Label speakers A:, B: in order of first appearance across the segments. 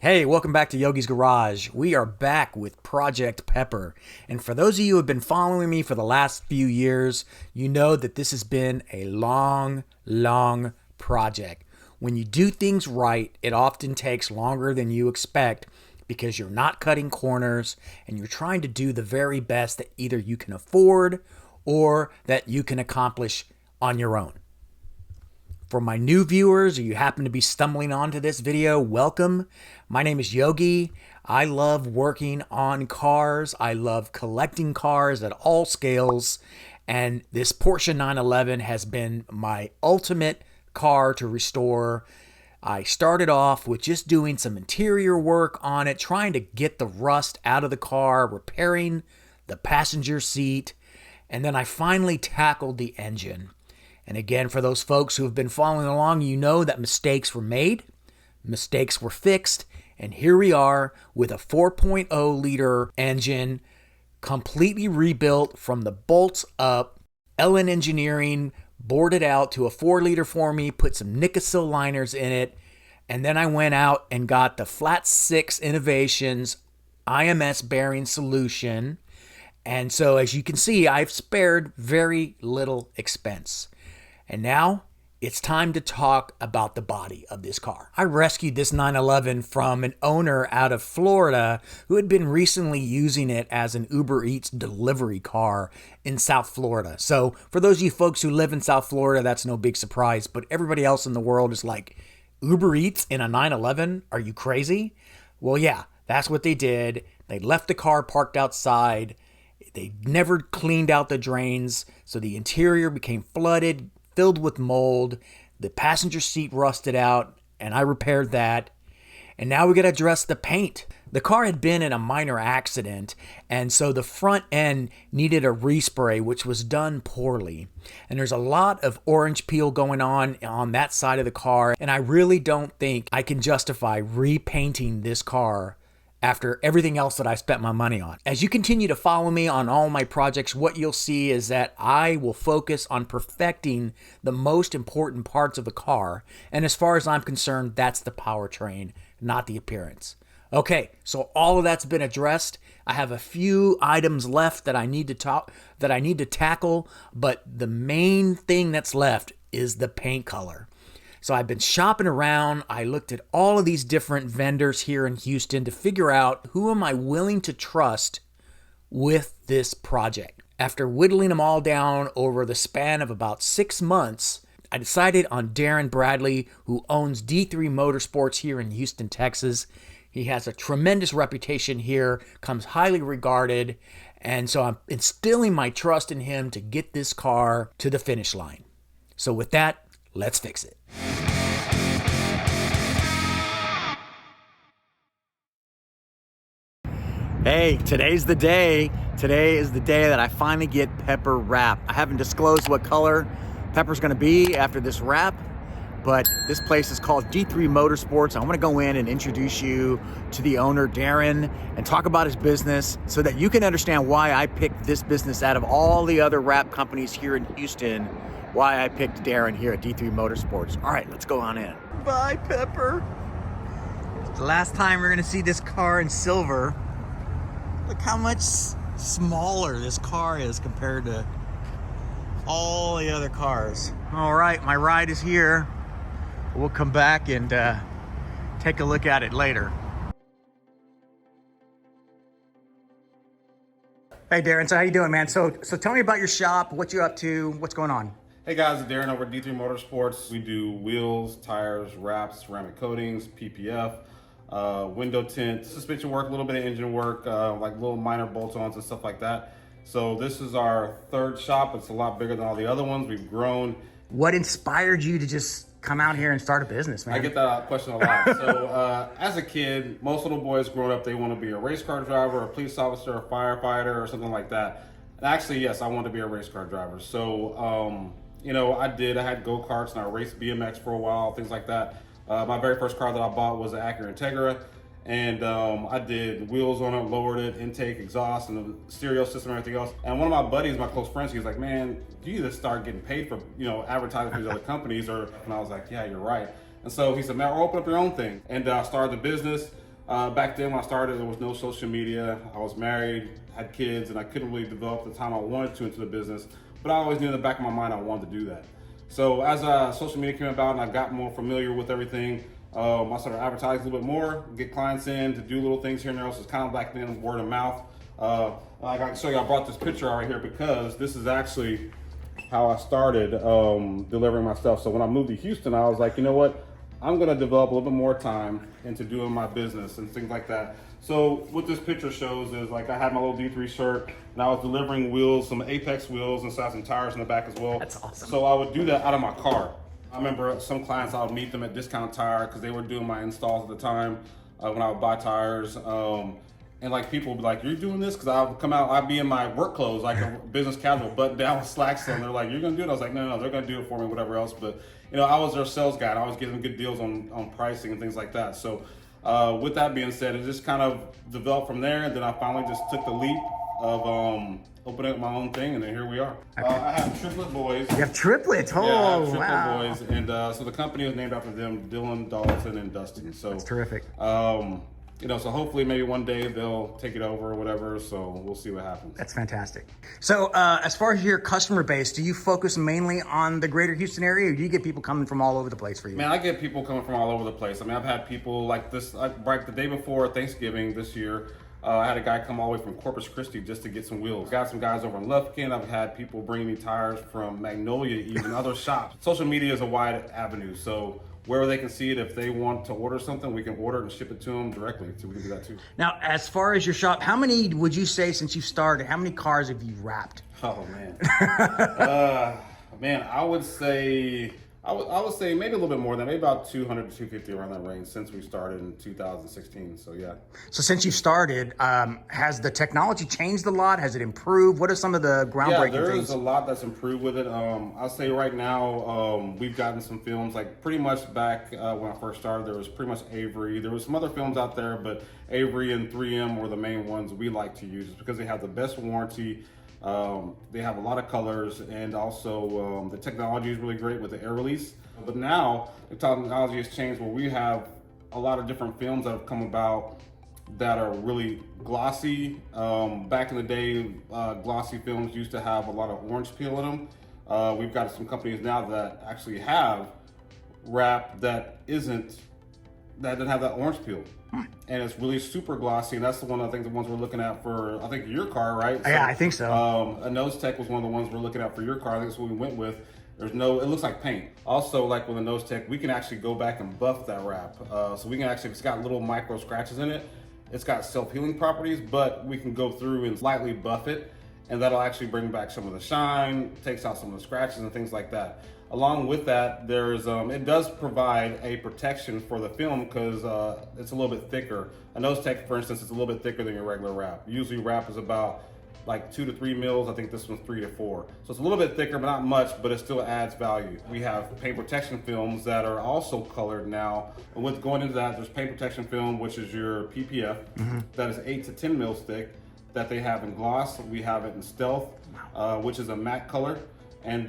A: Hey, welcome back to Yogi's Garage. We are back with Project Pepper. And for those of you who have been following me for the last few years, you know that this has been a long project. When you do things right, it often takes longer than you expect because you're not cutting corners and you're trying to do the very best that either you can afford or that you can accomplish on your own. For my new viewers, or you happen to be stumbling onto this video, welcome. My name is Yogi. I love working on cars. I love collecting cars at all scales. And this Porsche 911 has been my ultimate car to restore. I started off with just doing some interior work on it, trying to get the rust out of the car, repairing the passenger seat, and then I finally tackled the engine. And again, for those folks who have been following along, you know that mistakes were made, mistakes were fixed, and here we are with a 4.0 liter engine completely rebuilt from the bolts up. LN Engineering bored it out to a 4 liter for me, put some Nikasil liners in it, and then I went out and got the Flat 6 Innovations IMS bearing solution. And so as you can see, I've spared very little expense. And now it's time to talk about the body of this car. I rescued this 911 from an owner out of Florida who had been recently using it as an Uber Eats delivery car in South Florida. So for those of you folks who live in South Florida, that's no big surprise, but everybody else in the world is like, Uber Eats in a 911? Are you crazy? Well, yeah, that's what they did. They left the car parked outside. They never cleaned out the drains, so the interior became flooded, filled with mold. The passenger seat rusted out, and I repaired that. And now we got to address the paint. The car had been in a minor accident, and so the front end needed a respray, which was done poorly. And there's a lot of orange peel going on that side of the car, and I really don't think I can justify repainting this car after everything else that I spent my money on. As you continue to follow me on all my projects, what you'll see is that I will focus on perfecting the most important parts of the car. And as far as I'm concerned, that's the powertrain, not the appearance. Okay, so all of that's been addressed. I have a few items left that I need to tackle, but the main thing that's left is the paint color. So I've been shopping around. I looked at all of these different vendors here in Houston to figure out who am I willing to trust with this project. After whittling them all down over the span of about 6 months, I decided on Darren Bradley, who owns D3 Motorsports here in Houston, Texas. He has a tremendous reputation here, comes highly regarded, and so I'm instilling my trust in him to get this car to the finish line. So with that, let's fix it. Hey, today's the day. Today is the day that I finally get Pepper wrapped. I haven't disclosed what color Pepper's gonna be after this wrap, but this place is called D3 Motorsports. I wanna go in and introduce you to the owner, Darren, and talk about his business so that you can understand why I picked this business out of all the other wrap companies here in Houston, why I picked Darren here at D3 Motorsports. All right, let's go on in. Bye, Pepper. The last time we're gonna see this car in silver. Look how much smaller this car is compared to all the other cars. All right, my ride is here. We'll come back and take a look at it later. Hey Darren, so how you doing, man? So tell me about your shop, what you up to, what's going on?
B: Hey guys, it's Darren over at D3 Motorsports. We do wheels, tires, wraps, ceramic coatings, PPF, window tint, suspension work, a little bit of engine work, like little minor bolt-ons and stuff like that. So this is our third shop. It's a lot bigger than all the other ones. We've grown.
A: What inspired you to just come out here and start a business, man?
B: I get that question a lot. So as a kid, most little boys growing up, they want to be a race car driver, a police officer, a firefighter, or something like that. And actually, yes, I wanted to be a race car driver. So, you know, I had go-karts and I raced BMX for a while, things like that. My very first car that I bought was an Acura Integra, and I did wheels on it, lowered it, intake, exhaust, and the stereo system and everything else. And one of my buddies, my close friends, he was like, man, you need to start getting paid for, you know, advertising for these other companies. And I was like, yeah, you're right. And so he said, man, open up your own thing. And I started the business. Back then when I started, there was no social media. I was married, had kids, and I couldn't really develop the time I wanted to into the business. But I always knew in the back of my mind I wanted to do that. So as social media came about and I got more familiar with everything, I started advertising a little bit more, get clients in to do little things here and there. So it's kind of back then word of mouth. Like I can show you, I brought this picture out right here because this is actually how I started delivering my stuff. So when I moved to Houston, I was like, you know what? I'm gonna develop a little bit more time into doing my business and things like that. So what this picture shows is like I had my little D3 shirt and I was delivering wheels, some Apex wheels and some tires in the back as well.
A: That's awesome.
B: So I would do that out of my car. I remember some clients, I would meet them at Discount Tire because they were doing my installs at the time when I would buy tires. And like people would be like, "You're doing this?" Because I would come out, I'd be in my work clothes, like a business casual, button down with slacks on. They're like, "You're gonna do it?" I was like, "No, they're gonna do it for me, whatever else." But you know, I was their sales guy. And I was giving them good deals on pricing and things like that. So with that being said, it just kind of developed from there. And then I finally just took the leap of opening up my own thing, and then here we are. I have triplet boys.
A: You have triplets? Oh,
B: yeah, I have triplet
A: wow.
B: boys, and so the company is named after them, Dylan, Dalton, and Dustin. So
A: That's terrific.
B: You know, so hopefully maybe one day they'll take it over or whatever. So we'll see what happens.
A: That's fantastic. So as far as your customer base, do you focus mainly on the greater Houston area, or do you get people coming from all over the place for you?
B: Man, I get people coming from all over the place. I mean, I've had people like this, right the day before Thanksgiving this year, I had a guy come all the way from Corpus Christi just to get some wheels. Got some guys over in Lufkin. I've had people bring me tires from Magnolia, even other shops. Social media is a wide avenue. So wherever they can see it, if they want to order something, we can order it and ship it to them directly. So we can do that too.
A: Now, as far as your shop, how many would you say since you started, how many cars have you wrapped?
B: Oh man. Man, I would say maybe a little bit more than that, maybe about 200 to 250 around that range since we started in 2016. So yeah.
A: So since you've started, has the technology changed a lot? Has it improved? What are some of the groundbreaking
B: there
A: things?
B: is a lot that's improved with it. I'll say right now, we've gotten some films, like pretty much back when I first started, there was pretty much Avery. There was some other films out there, but Avery and 3M were the main ones we like to use because they have the best warranty. They have a lot of colors, and also the technology is really great with the air release. But now the technology has changed where we have a lot of different films that have come about that are really glossy. Back in the day, glossy films used to have a lot of orange peel in them. We've got some companies now that actually have wrap that doesn't have that orange peel. And it's really super glossy, and that's the ones we're looking at for, I think, your car, right? So,
A: yeah, I think so.
B: A nose tech was one of the ones we're looking at for your car. I think that's what we went with. It looks like paint. Also, like with a nose tech, we can actually go back and buff that wrap. So we can actually, it's got little micro scratches in it. It's got self-healing properties, but we can go through and slightly buff it, and that'll actually bring back some of the shine, takes out some of the scratches and things like that. Along with that, it does provide a protection for the film because it's a little bit thicker. A nose tech, for instance, is a little bit thicker than your regular wrap. Usually wrap is about like 2 to 3 mils. I think this one's 3 to 4. So it's a little bit thicker, but not much, but it still adds value. We have paint protection films that are also colored now. And with going into that, there's paint protection film, which is your PPF, that is 8 to 10 mils thick, that they have in gloss. We have it in stealth, which is a matte color. And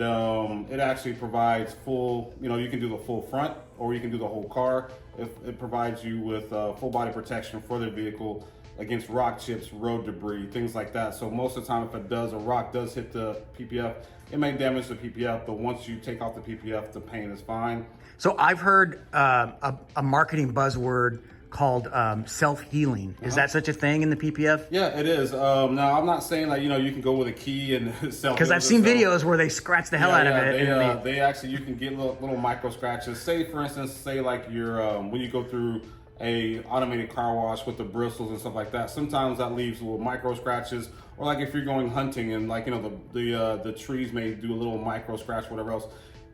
B: it actually provides full, you can do the full front or you can do the whole car. It provides you with full body protection for the vehicle against rock chips, road debris, things like that. So most of the time, if a rock does hit the PPF, it may damage the PPF, but once you take off the PPF, the paint is fine.
A: So I've heard a marketing buzzword called self-healing. Is that such a thing in the PPF?
B: Yeah, it is. Now, I'm not saying that, you can go with a key and self-heal.
A: Because I've seen videos where they scratch the hell out of it.
B: They actually, you can get little micro scratches. Say, for instance, like you're, when you go through a automated car wash with the bristles and stuff like that, sometimes that leaves little micro scratches. Or like if you're going hunting and the trees may do a little micro scratch, whatever else.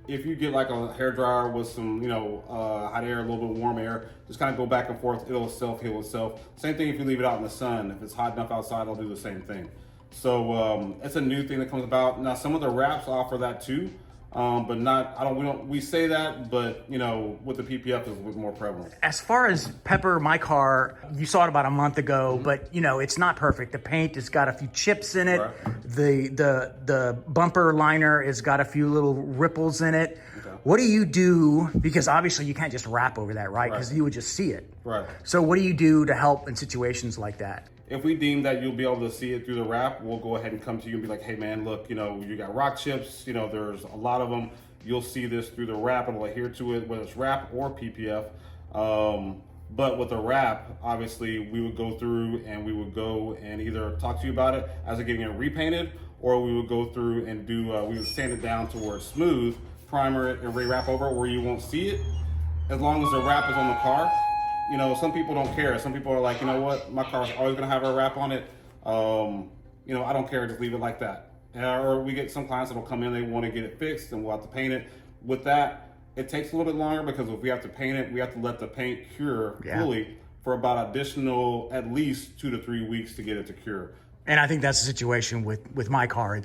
B: If you get like a hairdryer with some, hot air, a little bit of warm air, just kind of go back and forth, it'll self-heal itself. Same thing if you leave it out in the sun. If it's hot enough outside, it'll do the same thing. So it's a new thing that comes about. Now, some of the wraps offer that too, but we say that, but with the PPF is more prevalent.
A: As far as Pepper, my car, you saw it about a month ago, but it's not perfect. The paint has got a few chips in it.
B: Right.
A: The bumper liner has got a few little ripples in it.
B: Okay.
A: What do you do? Because obviously you can't just wrap over that, right? Because
B: Right.
A: you would just see it.
B: Right.
A: So what do you do to help in situations like that?
B: If we deem that you'll be able to see it through the wrap, we'll go ahead and come to you and be like, hey man, look, you know, you got rock chips, you know, there's a lot of them. You'll see this through the wrap and we'll adhere to it, whether it's wrap or PPF. But with the wrap, obviously we would go through and we would go and either talk to you about it as of getting it repainted, or we would go through and do, we would sand it down to where it's smooth, primer it and re-wrap over it where you won't see it. As long as the wrap is on the car. You know, some people don't care. Some people are like, you know what, my car's always gonna have a wrap on it. You know, I don't care, just leave it like that. Or we get some clients that'll come in, they wanna get it fixed and we'll have to paint it. With that, it takes a little bit longer because if we have to paint it, we have to let the paint cure fully for about additional, at least 2 to 3 weeks to get it to cure.
A: And I think that's the situation with my car.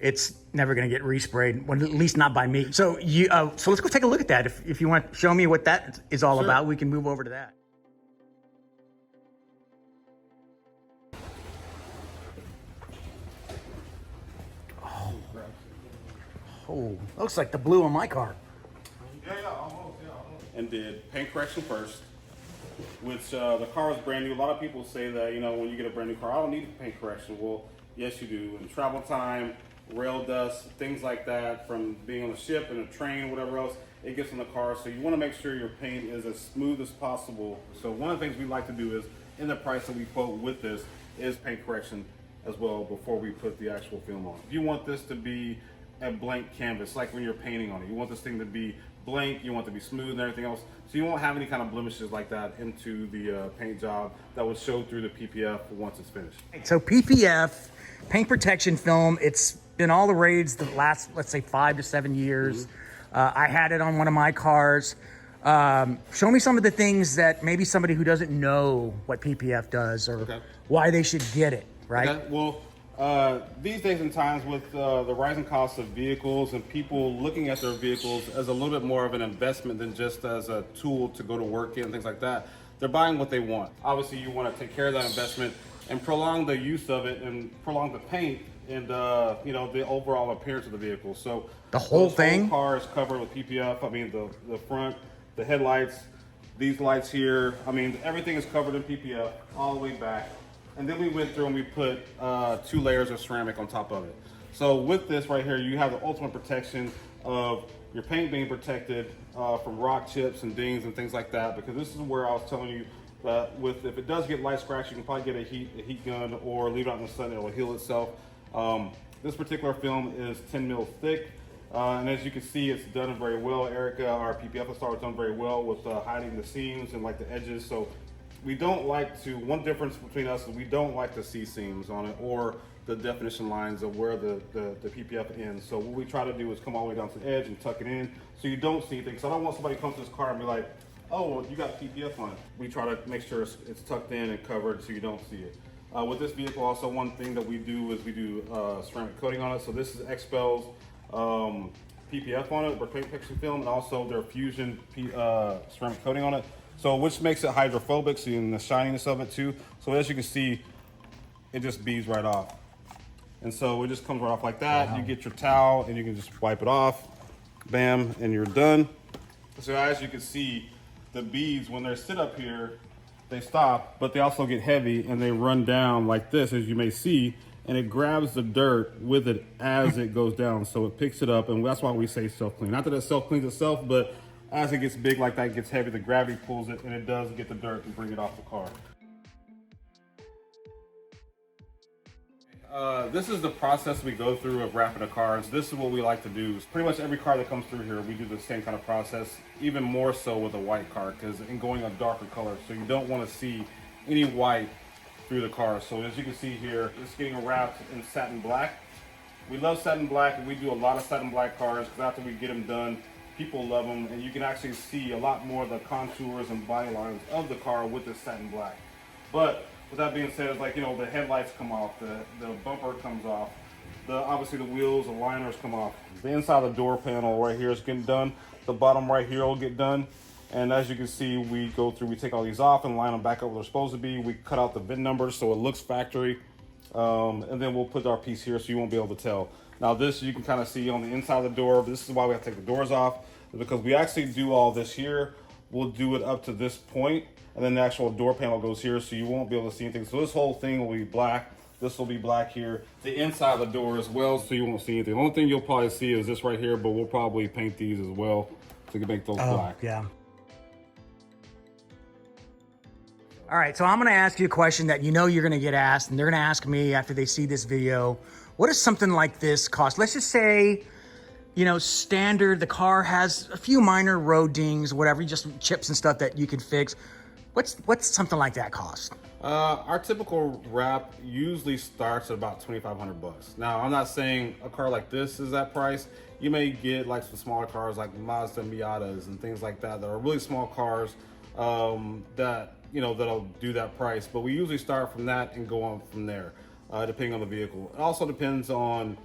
A: It's never going to get resprayed, well, at least not by me. So so let's go take a look at that. If you want to show me what that is all about, we can move over to that. Oh, looks like the blue on my car.
B: Almost. And did paint correction first, which the car was brand new. A lot of people say that, you know, when you get a brand new car, I don't need paint correction. Well, yes, you do. And travel time, rail dust, things like that, from being on a ship and a train, whatever else, it gets in the car. So you want to make sure your paint is as smooth as possible. So one of the things we like to do is, in the price that we quote with this, is paint correction as well before we put the actual film on. If you want this to be a blank canvas, like when you're painting on it, you want this thing to be blank, you want it to be smooth and everything else, so you won't have any kind of blemishes like that into the paint job that will show through the PPF once it's finished.
A: So PPF, paint protection film, it's been all the rage the last, let's say, 5 to 7 years. I had it on one of my cars. Show me some of the things that maybe somebody who doesn't know what PPF does or why they should get it, right?
B: Okay. Well, these days and times with the rising costs of vehicles and people looking at their vehicles as a little bit more of an investment than just as a tool to go to work in, things like that, they're buying what they want. Obviously, you want to take care of that investment and prolong the use of it and prolong the paint and you know, the overall appearance of the vehicle. So
A: the whole thing?
B: Whole car is covered with PPF. I mean, the front, the headlights, these lights here. I mean, everything is covered in PPF all the way back. And then we went through and we put 2 layers of ceramic on top of it. So with this right here, you have the ultimate protection of your paint being protected from rock chips and dings and things like that. Because this is where I was telling you that if it does get light scratch, you can probably get a heat gun or leave it out in the sun, it will heal itself. This particular film is 10 mil thick. And as you can see, it's done very well. Erica, our PPF installer, has done very well with hiding the seams and like the edges. So we don't like to, one difference between us is we don't like to see seams on it or the definition lines of where the PPF ends. So what we try to do is come all the way down to the edge and tuck it in so you don't see things. So I don't want somebody to come to this car and be like, oh, well, you got PPF on it. We try to make sure it's tucked in and covered so you don't see it. With this vehicle, also one thing that we do is we do ceramic coating on it. So this is XPEL's PPF on it, or paint protection film, and also their Fusion ceramic coating on it. So which makes it hydrophobic, so you can the shininess of it too. So as you can see, it just beads right off. And so it just comes right off like that. Wow. You get your towel and you can just wipe it off, bam, and you're done. So as you can see, the beads, when they sit up here, they stop, but they also get heavy and they run down like this, as you may see, and it grabs the dirt with it as it goes down. So it picks it up, and that's why we say self-clean. Not that it self-cleans itself, but as it gets big like that, it gets heavy, the gravity pulls it, and it does get the dirt and bring it off the car. This is the process we go through of wrapping a car. And so this is what we like to do. Pretty much every car that comes through here, we do the same kind of process, even more so with a white car, because in going a darker color, so you don't want to see any white through the car. So as you can see here, it's getting wrapped in satin black. We love satin black, and we do a lot of satin black cars, because after we get them done, people love them, and you can actually see a lot more of the contours and body lines of the car with this satin black. But with that being said, it's like, you know, the headlights come off, the bumper comes off, obviously the wheels, the liners come off. The inside of the door panel right here is getting done. The bottom right here will get done. And as you can see, we go through, we take all these off and line them back up where they're supposed to be. We cut out the VIN numbers so it looks factory. And then we'll put our piece here so you won't be able to tell. Now this you can kind of see on the inside of the door. This is why we have to take the doors off. because we actually do all this here. We'll do it up to this point, and then the actual door panel goes here, so you won't be able to see anything. So this whole thing will be black. This will be black here. The inside of the door as well, so you won't see anything. The only thing you'll probably see is this right here, but we'll probably paint these as well to make those black.
A: Yeah. All right, so I'm gonna ask you a question that you know you're gonna get asked, and they're gonna ask me after they see this video. What does something like this cost? Let's just say, you know, standard, the car has a few minor road dings, whatever, just chips and stuff that you can fix. What's something like that cost?
B: Our typical wrap usually starts at about $2,500. Now, I'm not saying a car like this is that price. You may get like some smaller cars like Mazda Miatas and things like that are really small cars that, you know, that'll do that price. But we usually start from that and go on from there, depending on the vehicle. It also depends on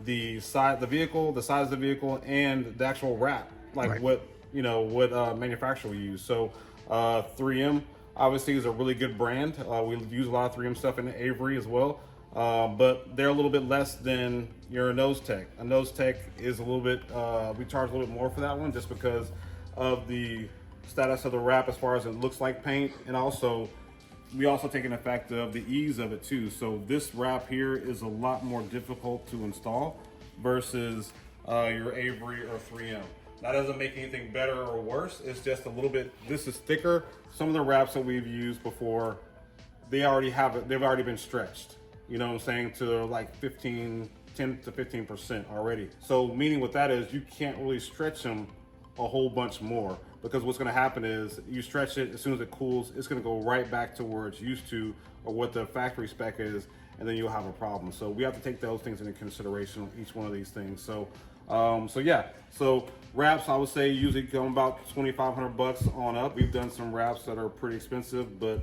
B: the size of the vehicle, the size of the vehicle, and the actual wrap, like what manufacturer we use. So 3M obviously is a really good brand. We use a lot of 3M stuff in Avery as well, but they're a little bit less than your Nose Tech. A Nose Tech is a little bit, we charge a little bit more for that one just because of the status of the wrap as far as it looks like paint, and also we also take an effect of the ease of it too. So this wrap here is a lot more difficult to install versus your Avery or 3M. That doesn't make anything better or worse. It's just a little bit, this is thicker. Some of the wraps that we've used before, they already have it, they've already been stretched. You know what I'm saying? To like 10 to 15% already. So meaning what that is, you can't really stretch them a whole bunch more, because what's gonna happen is you stretch it, as soon as it cools, it's gonna go right back to where it's used to or what the factory spec is, and then you'll have a problem. So we have to take those things into consideration on each one of these things. So so wraps, I would say usually come about $2,500 on up. We've done some wraps that are pretty expensive, but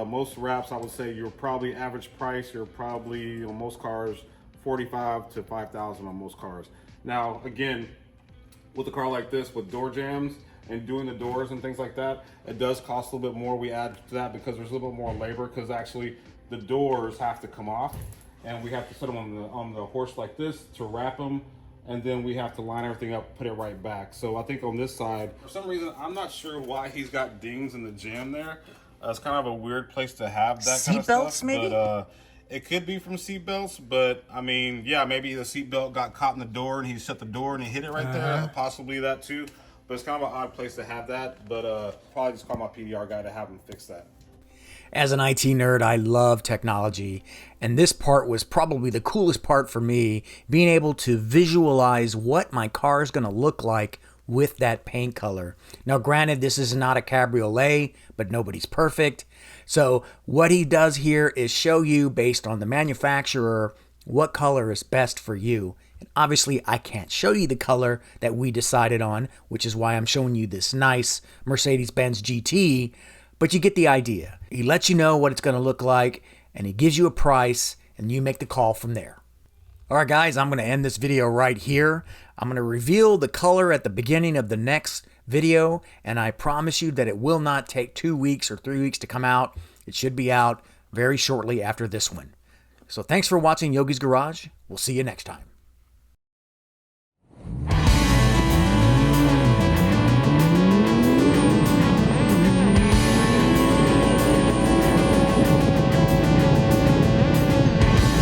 B: most wraps, I would say you're probably average price, you're probably on most cars, $45,000 to $5,000 on most cars. Now, again, with a car like this, with door jams and doing the doors and things like that, it does cost a little bit more. We add to that because there's a little bit more labor, because actually the doors have to come off and we have to set them on the horse like this to wrap them, and then we have to line everything up, put it right back. So I think on this side, for some reason, I'm not sure why he's got dings in the jam there. It's kind of a weird place to have that kind of stuff.
A: Seatbelts, maybe?
B: But, it could be from seat belts, but I mean, yeah, maybe the seat belt got caught in the door and he shut the door and he hit it right there. Possibly that too. But it's kind of an odd place to have that. But probably just call my PDR guy to have him fix that.
A: As an IT nerd, I love technology, and this part was probably the coolest part for me, being able to visualize what my car is going to look like with that paint color. Now, granted, this is not a cabriolet, but nobody's perfect. So what he does here is show you, based on the manufacturer, what color is best for you. And obviously, I can't show you the color that we decided on, which is why I'm showing you this nice Mercedes-Benz GT, but you get the idea. He lets you know what it's going to look like, and he gives you a price, and you make the call from there. All right, guys, I'm going to end this video right here. I'm going to reveal the color at the beginning of the next video, and I promise you that it will not take 2 weeks or 3 weeks to come out. It should be out very shortly after this one. So thanks for watching Yogi's Garage. We'll see you next time.